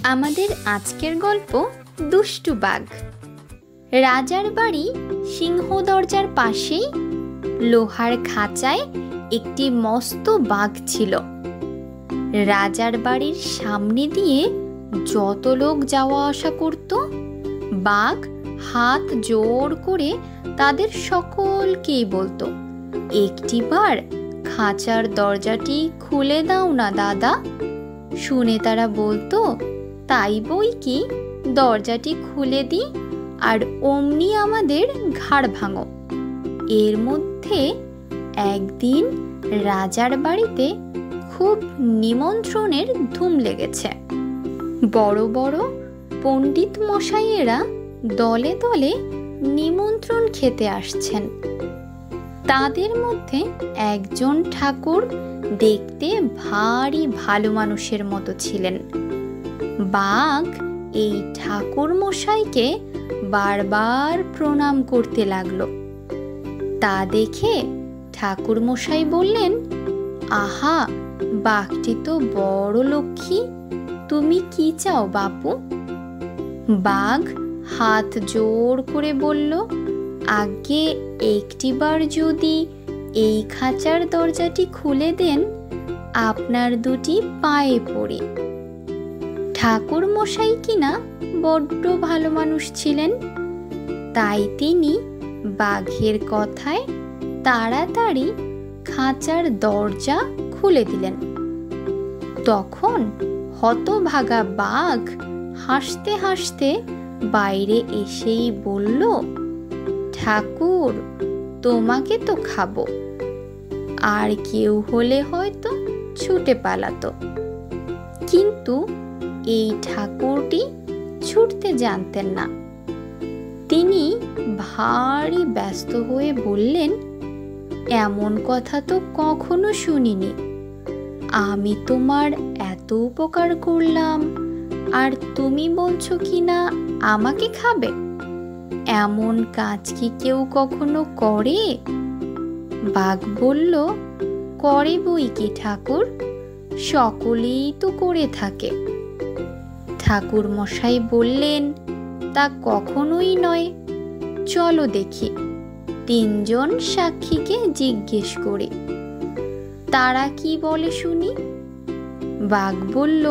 আমাদের আজকের গল্প দুষ্টু বাঘ। রাজার বাড়ি সিংহ দরজার পাশেই লোহার খাঁচায় একটি মস্ত বাঘ ছিল। রাজার বাড়ির সামনে দিয়ে যত লোক যাওয়া আসা করত, বাঘ হাত জোড় করে তাদের সকলকেই বলতো, একটিবার খাঁচার দরজাটি খুলে দাও না দাদা। শুনে তারা বলতো, তাই বই কি, দরজাটি খুলে দিই আর অমনি আমাদের ঘাড় ভাঙো। এর মধ্যে একদিন রাজার বাড়িতে খুব নিমন্ত্রণের ধুম লেগেছে। বড় বড় পণ্ডিত মশাইয়েরা দলে দলে নিমন্ত্রণ খেতে আসছেন। তাদের মধ্যে একজন ঠাকুর দেখতে ভারী ভালো মানুষের মতো ছিলেন। বাঘ এই ঠাকুর মশাইকে বারবার প্রণাম করতে লাগলো। তা দেখে ঠাকুর মশাই বললেন, আহা, বাঘটি তো বড় লক্ষ্মী, তুমি কি চাও বাপু? বাঘ হাত জোড় করে বলল, আগে একটিবার যদি এই খাঁচার দরজাটি খুলে দেন, আপনার দুটি পায়ে পড়ি। ঠাকুর মশাই কিনা বড্ড ভালো মানুষ ছিলেন, তাই তিনি বাঘের কথায় তাড়াতাড়ি খাঁচার দরজা খুলে দিলেন। তখন হতভাগা বাঘ হাসতে হাসতে বাইরে এসেই বলল, ঠাকুর, তোমাকে তো খাবো। আর কেউ হলে হয়তো ছুটে পালাতো, কিন্তু এই ঠাকুরটি ছুটতে জানতেন না। তিনি ভারী ব্যস্ত হয়ে বললেন, এমন কথা তো কখনো শুনিনি। আমি তোমার এত উপকার করলাম, আর তুমি বলছো কিনা আমাকে খাবে? এমন কাজ কি কেউ কখনো করে? বাঘ বলল, করে বই কি ঠাকুর, সকলেই তো করে থাকে। ঠাকুর মশাই বললেন, তা কখনোই নয়, চলো দেখি, তিনজন সাক্ষীকে জিজ্ঞেস করে তারা কি বলে শুনি। বাঘ বলল,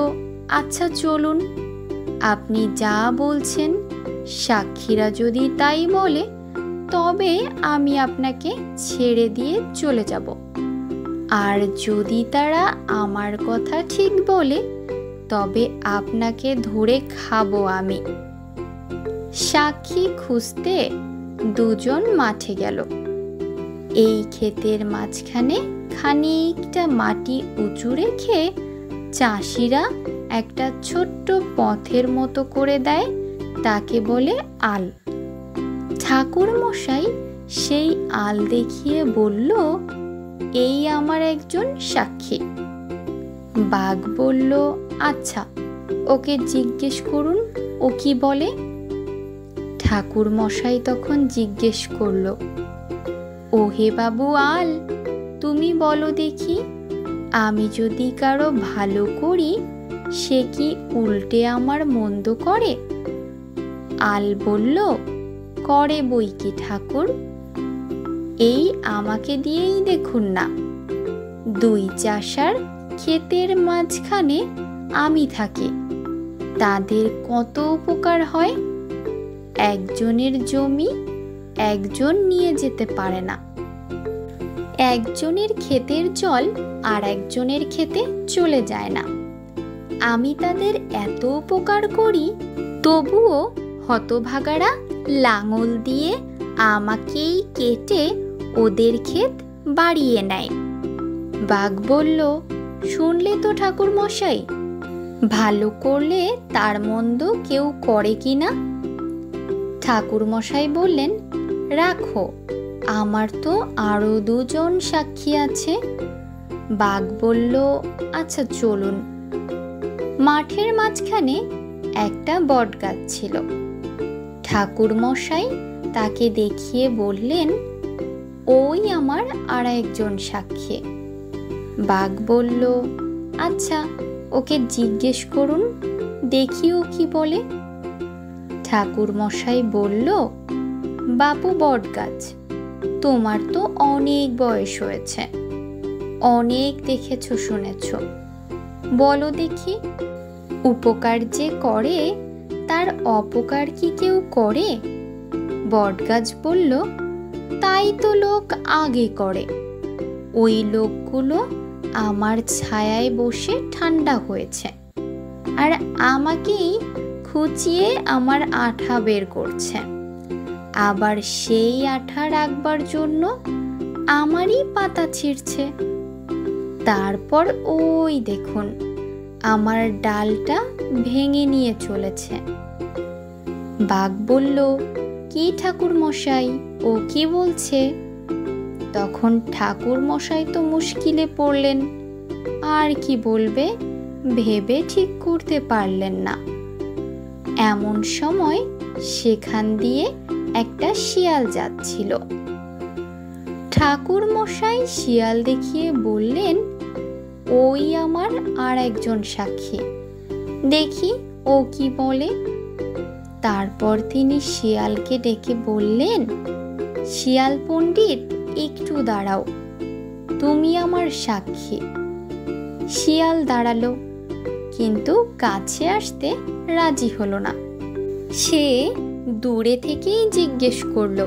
আচ্ছা চলুন, আপনি যা বলছেন সাক্ষীরা যদি তাই বলে, তবে আমি আপনাকে ছেড়ে দিয়ে চলে যাব। আর যদি তারা আমার কথা ঠিক বলে, তবে আপনাকে ধরে খাবো আমি। সাক্ষী খুঁজতে দুজন মাঠে গেল। এই ক্ষেতের মাঝখানে খানিকটা মাটি উঁচু রেখে চাষিরা একটা ছোট্ট পথের মতো করে দেয়, তাকে বলে আল। ঠাকুর মশাই সেই আল দেখিয়ে বলল, এই আমার একজন সাক্ষী। বাঘ বলল, আচ্ছা, ওকে জিজ্ঞেস করুন, ও কি বলে। ঠাকুর মশাই তখন জিজ্ঞেস করল, ও হে বাবু আল, তুমি বলো দেখি, আমি যদি কারো ভালো করি, সে কি উল্টে আমার মন্দ করে? আল বলল, করে বই কি ঠাকুর, এই আমাকে দিয়েই দেখুন না। দুই চাষার ক্ষেতের মাঝখানে আমি থাকি, তাদের কত উপকার হয়। একজনের জমি একজন নিয়ে যেতে পারে না, একজনের ক্ষেতের জল আর একজনের ক্ষেতে চলে যায় না। আমি তাদের এত উপকার করি, তবুও হতভাগারা লাঙল দিয়ে আমাকেই কেটে ওদের ক্ষেত বাড়িয়ে নেয়। বাঘ বলল, শুনলে তো ঠাকুর মশাই, ভালো করলে তার মন্দ কেউ করে কিনা। ঠাকুর মশাই বললেন, রাখো, আমার তো আরো দুজন সাক্ষী আছে। বাঘ বলল, আচ্ছা চলুন। মাঠের মাঝখানে একটা বট গাছ ছিল। ঠাকুর মশাই তাকে দেখিয়ে বললেন, ওই আমার আর একজন সাক্ষী। বাঘ বলল, আচ্ছা, ওকে জিজ্ঞেস করুন দেখিও কি বলে। ঠাকুর মশাই বলল, বাপু বটগাছ, তোমার তো অনেক বয়স হয়েছে, অনেক দেখেছ শুনেছ, বলো দেখি, উপকার যে করে তার অপকার কি কেউ করে? বটগাছ বলল, তাই তো লোক আগে করে, ওই লোকগুলো আমার ছায়ায় বসে ঠান্ডা হয়েছে, আর আমাকেই খুঁচিয়ে আমার আঠা বের করছে, আবার সেই আঠা রাখবার জন্য আমারই পাতা ছিঁড়ছে। তারপর ওই দেখুন আমার ডালটা ভেঙে নিয়ে চলেছে। বাঘ বলল, কি ঠাকুর মশাই, ও কি বলছে? তখন ঠাকুর মশাই তো মুশকিলে পড়লেন, আর কি বলবে ভেবে ঠিক করতে পারলেন না। এমন সময় সেখান দিয়ে একটা শিয়াল যাচ্ছিল। ঠাকুর মশাই শিয়াল দেখিয়ে বললেন, ওই আমার আর একজন সাক্ষী, দেখি ও কি বলে। তারপর তিনি শিয়ালকে ডেকে বললেন, শিয়াল পণ্ডিত, একটু দাঁড়াও, তুমি আমার সাক্ষী। শিয়াল দাঁড়ালো, কিন্তু কাছে আসতে রাজি হলো না। সে দূরে থেকেই জিজ্ঞেস করলো,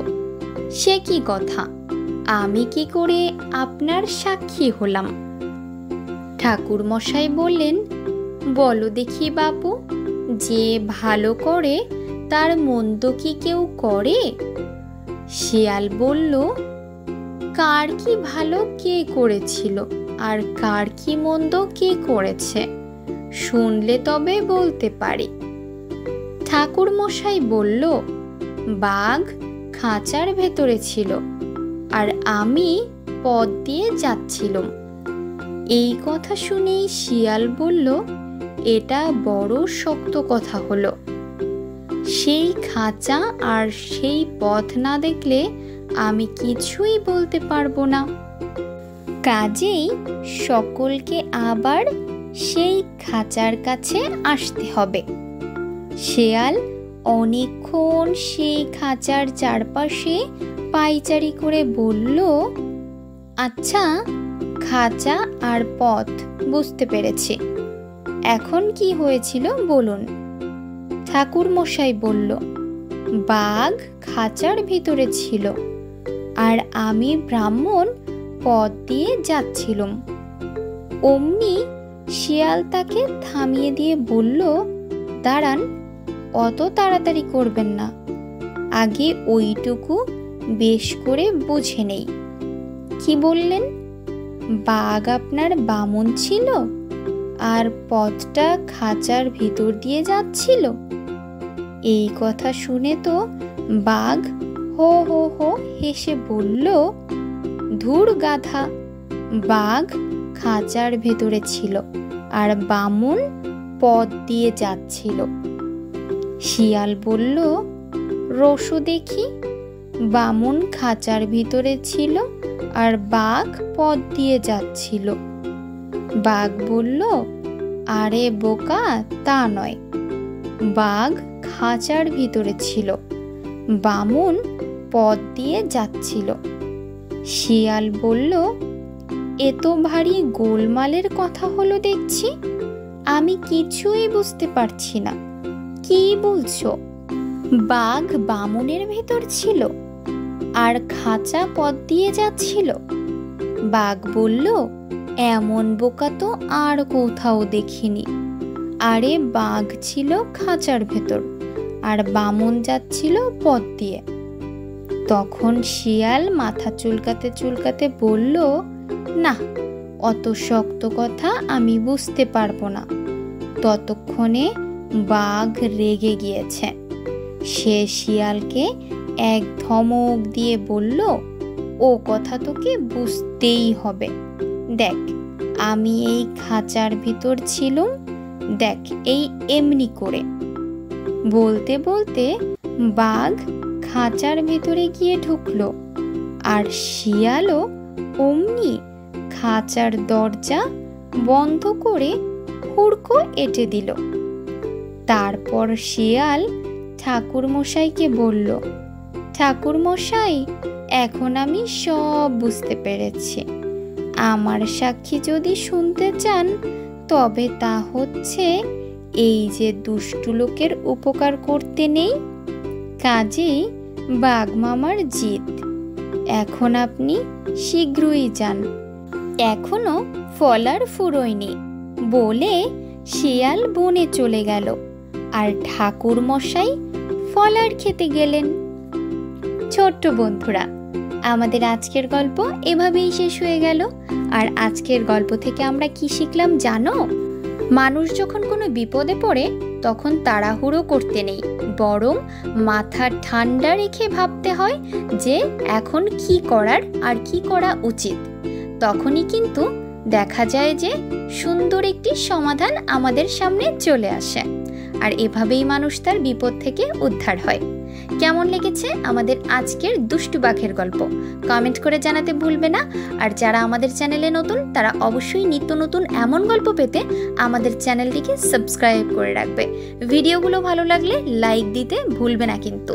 সে কি কথা, আমি কি করে আপনার সাক্ষী হলাম? ঠাকুর মশাই বললেন, বলো দেখি বাপু, যে ভালো করে তার মন্দ কি কেউ করে? শিয়াল বলল, কার কি ভালো কে করেছিল আর কার কি মন্দ কে করেছে, শুনলে তবে বলতে পারি। ঠাকুর মশাই বলল, বাঘ খাঁচার ভেতরে ছিল আর আমি পথ দিয়ে যাচ্ছিলাম। এই কথা শুনেই শিয়াল বলল, এটা বড় শক্ত কথা হলো, সেই খাঁচা আর সেই পথ না দেখলে আমি কিছুই বলতে পারবো না। কাজেই সকলকে আবার সেই খাঁচার কাছে আসতে হবে। শিয়াল অনেকক্ষণ সেই খাঁচার চারপাশে পায়চারি করে বলল, আচ্ছা, খাঁচা আর পথ বুঝতে পেরেছি, এখন কি হয়েছিল বলুন। ঠাকুর মশাই বলল, বাঘ খাঁচার ভিতরে ছিল আর আমি ব্রাহ্মণ পথ দিয়ে যাচ্ছিলাম। অমনি শিয়াল তাকে থামিয়ে দিয়ে বলল, দাঁড়ান, অত তাড়াতাড়ি করবেন না, আগে ওইটুকু বেশ করে বুঝে নেই। কি বললেন? বাঘ আপনার বামন ছিল আর পথটা খাঁচার ভিতর দিয়ে যাচ্ছিল? এই কথা শুনে তো বাঘ হো হো হো হেসে বলল, ধুর গাধা, বাঘ খাঁচার ভেতরে ছিল আর বামন পথ দিয়ে যাচ্ছিল। শিয়াল বলল, রসো দেখি, বামন খাঁচার ভিতরে ছিল আর বাঘ পথ দিয়ে যাচ্ছিল। বাঘ বলল, আরে বোকা, তা নয়, বাঘ খাঁচার ভিতরে ছিল, বামন পথ দিয়ে যাচ্ছিল। শিয়াল বলল, এ তো ভারী গোলমালের কথা হলো দেখছি, আমি কিছুই বুঝতে পারছি না, কি বলছো? বাঘ বামনের ভেতর ছিল আর খাঁচা পথ দিয়ে যাচ্ছিল? বাঘ বলল, এমন বোকা তো আর কোথাও দেখিনি, আরে বাঘ ছিল খাঁচার ভেতর আর বামন যাচ্ছিল পথ দিয়ে। তখন শিয়াল মাথা চুলকাতে চুলকাতে বলল, না, অত শক্ত কথা আমি বুঝতে পারবো না। ততক্ষণে বাঘ রেগে গিয়েছে। সে শিয়ালকে এক ধমক দিয়ে বলল, ও কথা তোকে বুঝতেই হবে, দেখ আমি এই খাঁচার ভিতর ছিলুম, দেখ এই এমনি করে। বলতে বলতে বাঘ খাঁচার ভিতরে গিয়ে ঢুকলো আর শিয়ালও অমনি খাঁচার দরজা বন্ধ করে হুড়কো এঁটে দিল। তারপর শিয়াল ঠাকুরমশাইকে বলল, ঠাকুরমশাই, এখন আমি সব বুঝতে পেরেছি। আমার সাক্ষী যদি শুনতে চান তবে তা হচ্ছে এই যে দুষ্টু লোকের উপকার করতে নেই, কাজেই বাঘমামার জিত। এখন আপনি শীঘ্রই যান, এখনো ফল আর ফুরোয়নি বলে শিয়াল বনে চলে গেল আর ঠাকুরমশাই ফল আর খেতে গেলেন। ছোট্ট বন্ধুরা, আমাদের আজকের গল্প এভাবেই শেষ হয়ে গেল। আর আজকের গল্প থেকে আমরা কি শিখলাম জানো? মানুষ যখন কোনো বিপদে পড়ে তখন তাড়াহুড়ো করতে নেই, বরং মাথা ঠান্ডা রেখে ভাবতে হয় যে এখন কি করার আর কি করা উচিত। তখনই কিন্তু দেখা যায় যে সুন্দর একটি সমাধান আমাদের সামনে চলে আসে। আর এভাবেই মানুষ তার বিপদ থেকে উদ্ধার হয়। কেমন লেগেছে আমাদের আজকের দুষ্টু বাঘের গল্প? কমেন্ট করে জানাতে ভুলবে না। আর যারা আমাদের চ্যানেলে নতুন তারা অবশ্যই নিত্য নতুন এমন গল্প পেতে আমাদের চ্যানেলটিকে সাবস্ক্রাইব করে রাখবে। ভিডিওগুলো ভালো লাগলে লাইক দিতে ভুলবে না কিন্তু।